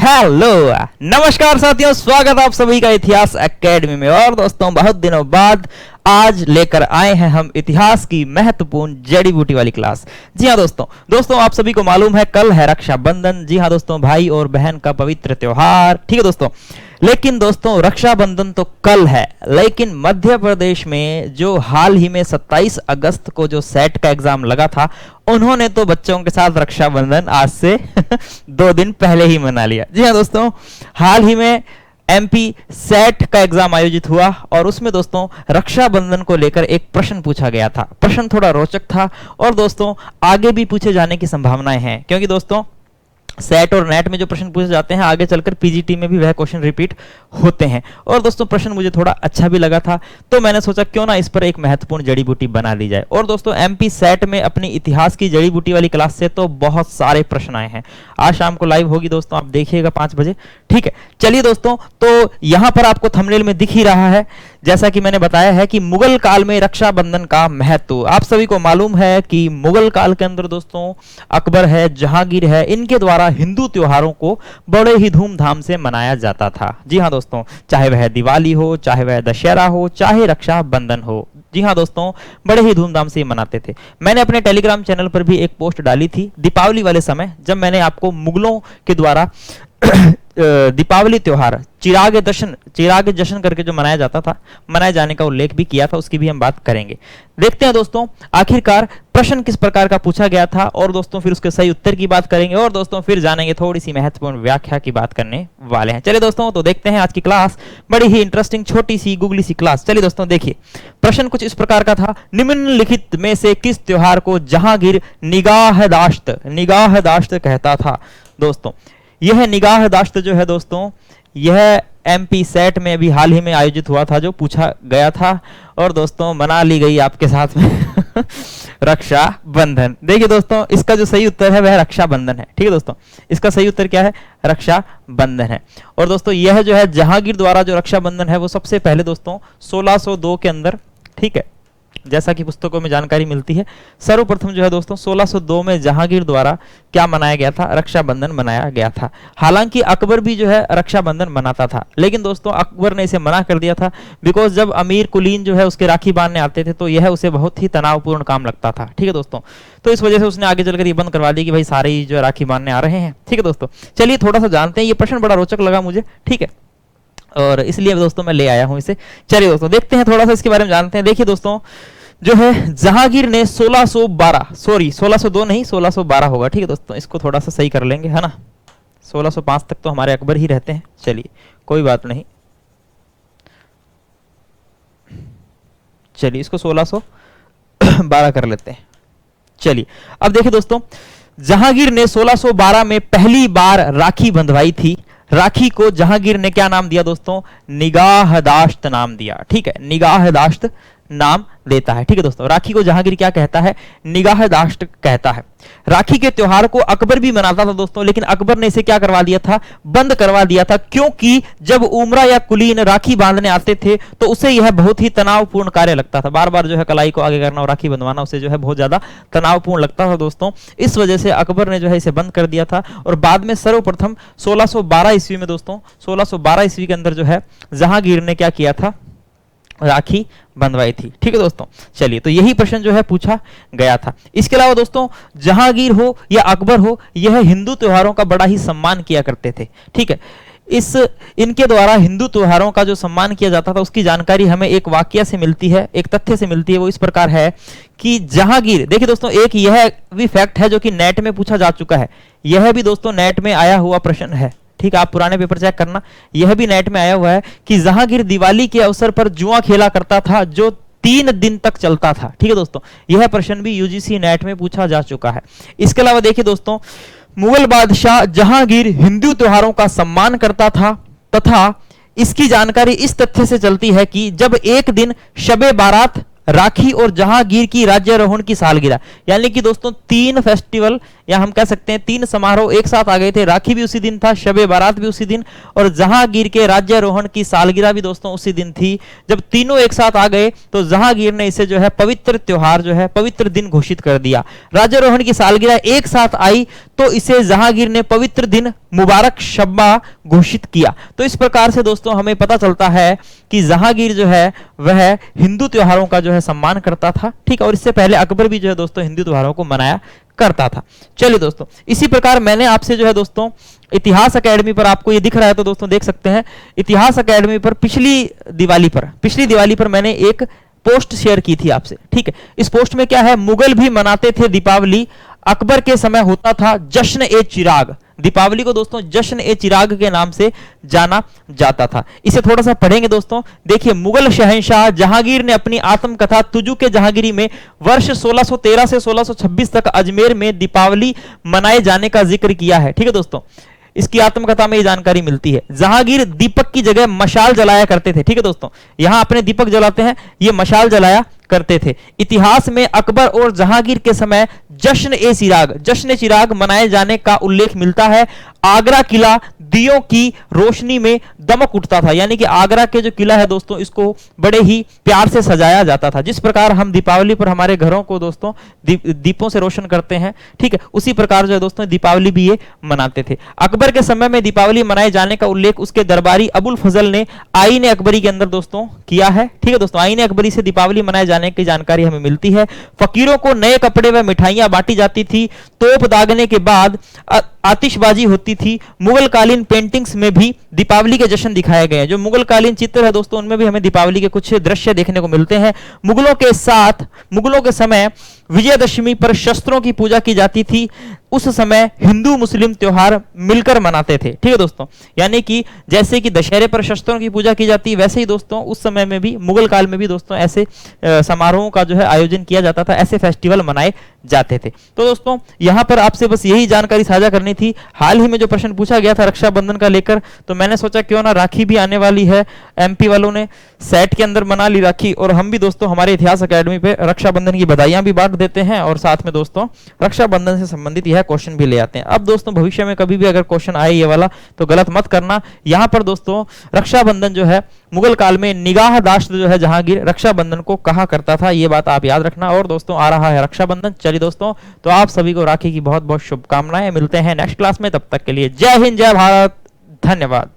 Hello नमस्कार साथियों, स्वागत आप सभी का इतिहास एकेडमी में। और दोस्तों, बहुत दिनों बाद आज लेकर आए हैं हम इतिहास की महत्वपूर्ण जड़ी बूटी वाली क्लास। जी हाँ दोस्तों आप सभी को मालूम है कल है रक्षाबंधन। जी हाँ दोस्तों, भाई और बहन का पवित्र त्योहार। ठीक है दोस्तों, लेकिन दोस्तों रक्षाबंधन तो कल है, लेकिन मध्य प्रदेश में जो हाल ही में 27 अगस्त को जो सेट का एग्जाम लगा था, उन्होंने तो बच्चों के साथ रक्षाबंधन आज से 2 दिन पहले ही मना लिया। जी हाँ दोस्तों, हाल ही में एमपी सेट का एग्जाम आयोजित हुआ और उसमें दोस्तों रक्षाबंधन को लेकर एक प्रश्न पूछा गया था। प्रश्न थोड़ा रोचक था और दोस्तों आगे भी पूछे जाने की संभावनाएं हैं, क्योंकि दोस्तों सेट और नेट में जो प्रश्न पूछे जाते हैं आगे चलकर पीजीटी में भी वह क्वेश्चन रिपीट होते हैं। और दोस्तों प्रश्न मुझे थोड़ा अच्छा भी लगा था, तो मैंने सोचा क्यों ना इस पर एक महत्वपूर्ण जड़ी बूटी बना ली जाए। और दोस्तों एमपी सेट में अपनी इतिहास की जड़ी बूटी वाली क्लास से तो बहुत सारे प्रश्न आए हैं। आज शाम को लाइव होगी दोस्तों, आप देखिएगा 5 बजे। ठीक है, चलिए दोस्तों, तो यहां पर आपको थंबनेल में दिख ही रहा है, जैसा कि मैंने बताया है कि मुगल काल में रक्षाबंधन का महत्व। आप सभी को मालूम है कि मुगल काल के अंदर दोस्तों अकबर है, जहांगीर है, इनके द्वारा हिंदू त्योहारों को बड़े ही धूमधाम से मनाया जाता था। जी हाँ दोस्तों, चाहे वह दिवाली हो, चाहे वह दशहरा हो, चाहे रक्षाबंधन हो। जी हाँ दोस्तों, बड़े ही धूमधाम से मनाते थे। मैंने अपने टेलीग्राम चैनल पर भी एक पोस्ट डाली थी दीपावली वाले समय, जब मैंने आपको मुगलों के द्वारा दीपावली त्योहार चिराग जश्न करके जो मनाया जाता था, मनाए जाने का उल्लेख भी किया था। उसकी भी हम बात करेंगे। देखते हैं दोस्तों आखिरकार प्रश्न किस प्रकार का पूछा गया था, और दोस्तों फिर उसके सही उत्तर की बात करेंगे, और दोस्तों फिर जानेंगे थोड़ी सी महत्वपूर्ण व्याख्या की बात करने वाले हैं। चलिए दोस्तों, तो देखते हैं आज की क्लास, बड़ी ही इंटरेस्टिंग छोटी सी गुगली सी क्लास। चलिए दोस्तों देखिए, प्रश्न कुछ इस प्रकार का था, निम्नलिखित में से किस त्योहार को जहांगीर निगाहदाश्त कहता था। दोस्तों यह निगाहदाश्त जो है दोस्तों, यह एमपी सेट में अभी हाल ही में आयोजित हुआ था, जो पूछा गया था और दोस्तों मना ली गई आपके साथ में रक्षाबंधन। देखिए दोस्तों, इसका जो सही उत्तर है वह रक्षाबंधन है। ठीक है दोस्तों, इसका सही उत्तर क्या है? रक्षाबंधन है। और दोस्तों यह जो है जहांगीर द्वारा जो रक्षाबंधन है वो सबसे पहले दोस्तों 1602 के अंदर, ठीक है, जैसा कि पुस्तकों में जानकारी मिलती है, सर्वप्रथम जो है दोस्तों 1602 में जहांगीर द्वारा क्या मनाया गया था? रक्षाबंधन मनाया गया था। हालांकि अकबर भी जो है रक्षाबंधन मनाता था, लेकिन दोस्तों अकबर ने इसे मना कर दिया था, बिकॉज जब अमीर कुलीन जो है उसके राखी बांधने आते थे तो यह उसे बहुत ही तनावपूर्ण काम लगता था। ठीक है दोस्तों, तो इस वजह से उसने आगे चलकर ये बंद करवा दी कि भाई सारे ही जो राखी बांधने आ रहे हैं। ठीक है दोस्तों, चलिए थोड़ा सा जानते हैं, ये प्रश्न बड़ा रोचक लगा मुझे। ठीक है, और इसलिए दोस्तों मैं ले आया हूं इसे। चलिए दोस्तों देखते हैं, थोड़ा सा इसके बारे में जानते हैं। देखिए दोस्तों, जो है जहांगीर ने 1602 नहीं 1612 होगा। ठीक है दोस्तों, इसको थोड़ा सा सही कर लेंगे, है ना। 1605 तक तो हमारे अकबर ही रहते हैं। चलिए कोई बात नहीं, चलिए इसको 1612 कर लेते हैं। चलिए अब देखिए दोस्तों, जहांगीर ने 1612 में पहली बार राखी बंधवाई थी। राखी को जहांगीर ने क्या नाम दिया दोस्तों? निगाहदाश्त नाम दिया। ठीक है, निगाहदाश्त नाम देता है। ठीक है दोस्तों, राखी को जहांगीर क्या कहता है? निगाहदाश्त कहता है। राखी के त्योहार को अकबर भी मनाता था दोस्तों, लेकिन अकबर ने इसे क्या करवा दिया था? बंद करवा दिया था, क्योंकि जब उमरा या कुलीन राखी बांधने आते थे तो उसे यह बहुत ही तनावपूर्ण कार्य लगता था। बार बार जो है कलाई को आगे करना और राखी बंधवाना उसे जो है बहुत ज्यादा तनावपूर्ण लगता था दोस्तों। इस वजह से अकबर ने जो है इसे बंद कर दिया था, और बाद में सर्वप्रथम 1612 ईस्वी में दोस्तों 1612 ईस्वी के अंदर जो है जहांगीर ने क्या किया था? राखी बंधवाई थी। ठीक है दोस्तों, चलिए तो यही प्रश्न जो है पूछा गया था। इसके अलावा दोस्तों जहांगीर हो या अकबर हो, यह हिंदू त्योहारों का बड़ा ही सम्मान किया करते थे। ठीक है, इनके द्वारा हिंदू त्योहारों का जो सम्मान किया जाता था उसकी जानकारी हमें एक वाकया से मिलती है, एक तथ्य से मिलती है। वो इस प्रकार है कि जहांगीर, देखिए दोस्तों एक यह भी फैक्ट है जो कि नेट में पूछा जा चुका है। यह भी दोस्तों नेट में आया हुआ प्रश्न है। ठीक है, आप पुराने पेपर चेक करना, यह भी नेट में आया हुआ है कि जहांगीर दिवाली के अवसर पर जुआ खेला करता था जो 3 दिन तक चलता था। ठीक है दोस्तों, यह प्रश्न भी यूजीसी नेट में पूछा जा चुका है। इसके अलावा देखिए दोस्तों, मुगल बादशाह जहांगीर हिंदू त्योहारों का सम्मान करता था, तथा इसकी जानकारी इस तथ्य से चलती है कि जब एक दिन शबे बारात, राखी और जहांगीर की राज्यारोहण की सालगिरह, यानी कि दोस्तों 3 फेस्टिवल या हम कह सकते हैं 3 समारोह एक साथ आ गए थे। राखी भी उसी दिन था, शबे बारात भी उसी दिन, और जहांगीर के राज्यारोहण की सालगिरह भी दोस्तों उसी दिन थी। जब तीनों एक साथ आ गए तो जहांगीर ने इसे जो है पवित्र त्योहार, जो है पवित्र दिन घोषित कर दिया। राज्यारोहण की सालगिरह एक साथ आई तो इसे जहांगीर ने पवित्र दिन मुबारक शब्बा घोषित किया। तो इस प्रकार से दोस्तों हमें पता चलता है कि जहांगीर जो है वह हिंदू त्योहारों का जो है सम्मान करता था, ठीक है। और इससे पहले अकबर भी जो है दोस्तों हिंदू त्योहारों को मनाया करता था। चलिए दोस्तों, इसी प्रकार मैंने आपसे जो है दोस्तों इतिहास एकेडमी पर, आपको ये दिख रहा है तो दोस्तों देख सकते हैं, इतिहास एकेडमी पर पिछली दिवाली पर मैंने एक पोस्ट शेयर की थी आपसे, ठीक है। इस पोस्ट में क्या है, मुगल भी मनाते थे दीपावली, अकबर के समय होता था जश्न ए चिराग। दीपावली को दोस्तों जश्न ए चिराग के नाम से जाना जाता था। इसे थोड़ा सा पढ़ेंगे दोस्तों। देखिए, मुगल शहंशाह जहांगीर ने अपनी आत्मकथा तुजु के जहांगीरी में वर्ष 1613 से 1626 तक अजमेर में दीपावली मनाए जाने का जिक्र किया है, ठीक है दोस्तों। इसकी आत्मकथा में ये जानकारी मिलती है। जहांगीर दीपक की जगह मशाल जलाया करते थे, ठीक है दोस्तों। यहां अपने दीपक जलाते हैं, ये मशाल जलाया करते थे। इतिहास में अकबर और जहांगीर के समय जश्न ए चिराग मनाए जाने का उल्लेख मिलता है। आगरा किला दियों की रोशनी में दमक उठता था, यानी कि आगरा के जो किला है दोस्तों, इसको बड़े ही प्यार से सजाया जाता था। जिस प्रकार हम दीपावली पर हमारे घरों को दोस्तों दीपों से रोशन करते हैं, ठीक है, उसी प्रकार जो है दोस्तों दीपावली भी ये मनाते थे। अकबर के समय में दीपावली मनाए जाने का उल्लेख उसके दरबारी अबुल फजल ने आईन अकबरी के अंदर दोस्तों किया है, ठीक है दोस्तों। आईन अकबरी से दीपावली मनाए जाने की जानकारी हमें मिलती है। फकीरों को नए कपड़े व मिठाइयां बांटी जाती थी। तोप दागने के बाद आतिशबाजी होती थी। मुगल कालीन पेंटिंग्स में भी दीपावली के जश्न दिखाए गए हैं। जो मुगल कालीन चित्र है दोस्तों, उनमें भी हमें दीपावली के कुछ दृश्य देखने को मिलते हैं। मुगलों के समय विजयदशमी पर शस्त्रों की पूजा की जाती थी। उस समय हिंदू मुस्लिम त्योहार मिलकर मनाते थे, ठीक है दोस्तों। यानी कि जैसे कि दशहरे पर शस्त्रों की पूजा की जाती है, वैसे ही दोस्तों उस समय में भी, मुगल काल में भी दोस्तों ऐसे समारोहों का जो है आयोजन किया जाता था, ऐसे फेस्टिवल मनाए जाते थे। तो दोस्तों यहां पर आपसे बस यही जानकारी साझा करनी थी। हाल ही में जो प्रश्न पूछा गया था रक्षाबंधन का लेकर, तो मैंने सोचा क्यों ना, राखी भी आने वाली है, एमपी वालों ने सेट के अंदर मना ली राखी, और हम भी दोस्तों हमारे इतिहास अकेडमी पे रक्षाबंधन की बधाइयां भी बांट देते हैं, और साथ में दोस्तों रक्षाबंधन से संबंधित यह क्वेश्चन भी ले आते हैं। अब दोस्तों भविष्य में कभी भी अगर क्वेश्चन आए ये वाला, तो गलत मत करना। यहां पर दोस्तों रक्षाबंधन जो है मुगल काल में निगाहदाश्त जो है जहांगीर रक्षाबंधन को कहा करता था, ये बात आप याद रखना। और दोस्तों आ रहा है रक्षाबंधन। चलिए दोस्तों, तो आप सभी को राखी की बहुत बहुत शुभकामनाएं। मिलते हैं नेक्स्ट क्लास में, तब तक के लिए जय हिंद, जय भारत, धन्यवाद।